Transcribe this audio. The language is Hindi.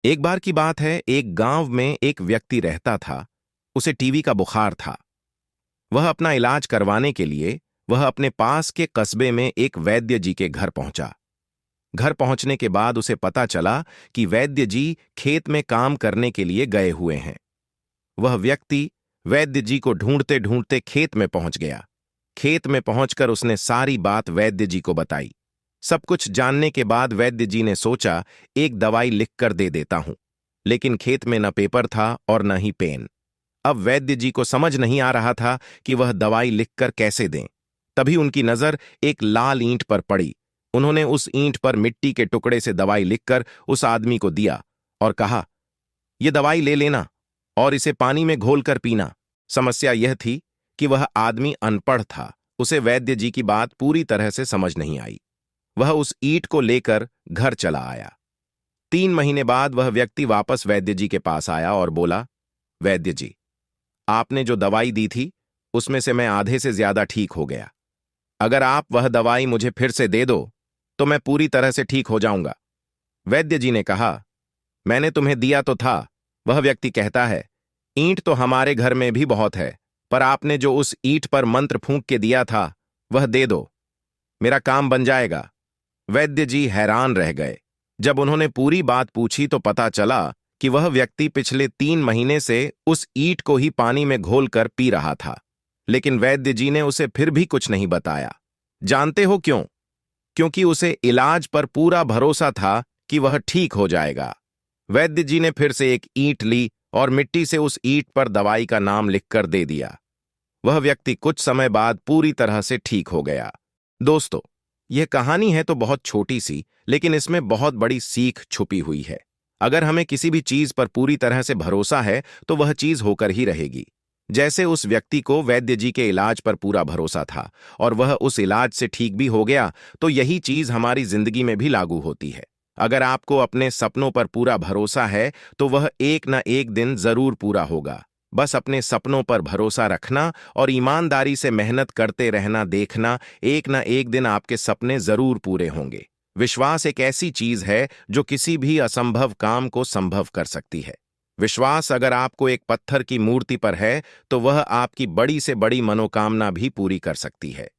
एक बार की बात है, एक गांव में एक व्यक्ति रहता था। उसे टीबी का बुखार था। वह अपना इलाज करवाने के लिए वह अपने पास के कस्बे में एक वैद्य जी के घर पहुंचा। घर पहुंचने के बाद उसे पता चला कि वैद्य जी खेत में काम करने के लिए गए हुए हैं। वह व्यक्ति वैद्य जी को ढूंढते ढूंढते खेत में पहुंच गया। खेत में पहुंचकर उसने सारी बात वैद्य जी को बताई। सब कुछ जानने के बाद वैद्य जी ने सोचा, एक दवाई लिखकर दे देता हूं। लेकिन खेत में न पेपर था और न ही पेन। अब वैद्य जी को समझ नहीं आ रहा था कि वह दवाई लिखकर कैसे दें। तभी उनकी नजर एक लाल ईंट पर पड़ी। उन्होंने उस ईंट पर मिट्टी के टुकड़े से दवाई लिखकर उस आदमी को दिया और कहा, यह दवाई ले लेना और इसे पानी में घोलकर पीना। समस्या यह थी कि वह आदमी अनपढ़ था। उसे वैद्य जी की बात पूरी तरह से समझ नहीं आई। वह उस ईंट को लेकर घर चला आया। 3 महीने बाद वह व्यक्ति वापस वैद्य जी के पास आया और बोला, वैद्य जी, आपने जो दवाई दी थी उसमें से मैं आधे से ज्यादा ठीक हो गया। अगर आप वह दवाई मुझे फिर से दे दो तो मैं पूरी तरह से ठीक हो जाऊंगा। वैद्य जी ने कहा, मैंने तुम्हें दिया तो था। वह व्यक्ति कहता है, ईंट तो हमारे घर में भी बहुत है, पर आपने जो उस ईंट पर मंत्र फूंक के दिया था वह दे दो, मेरा काम बन जाएगा। वैद्य जी हैरान रह गए। जब उन्होंने पूरी बात पूछी तो पता चला कि वह व्यक्ति पिछले 3 महीने से उस ईंट को ही पानी में घोलकर पी रहा था। लेकिन वैद्य जी ने उसे फिर भी कुछ नहीं बताया। जानते हो क्यों? क्योंकि उसे इलाज पर पूरा भरोसा था कि वह ठीक हो जाएगा। वैद्य जी ने फिर से एक ईंट ली और मिट्टी से उस ईंट पर दवाई का नाम लिखकर दे दिया। वह व्यक्ति कुछ समय बाद पूरी तरह से ठीक हो गया। दोस्तों, यह कहानी है तो बहुत छोटी सी, लेकिन इसमें बहुत बड़ी सीख छुपी हुई है। अगर हमें किसी भी चीज पर पूरी तरह से भरोसा है तो वह चीज होकर ही रहेगी। जैसे उस व्यक्ति को वैद्य जी के इलाज पर पूरा भरोसा था और वह उस इलाज से ठीक भी हो गया, तो यही चीज हमारी जिंदगी में भी लागू होती है। अगर आपको अपने सपनों पर पूरा भरोसा है तो वह एक न एक दिन जरूर पूरा होगा। बस अपने सपनों पर भरोसा रखना और ईमानदारी से मेहनत करते रहना, देखना एक न एक दिन आपके सपने जरूर पूरे होंगे। विश्वास एक ऐसी चीज है जो किसी भी असंभव काम को संभव कर सकती है। विश्वास अगर आपको एक पत्थर की मूर्ति पर है तो वह आपकी बड़ी से बड़ी मनोकामना भी पूरी कर सकती है।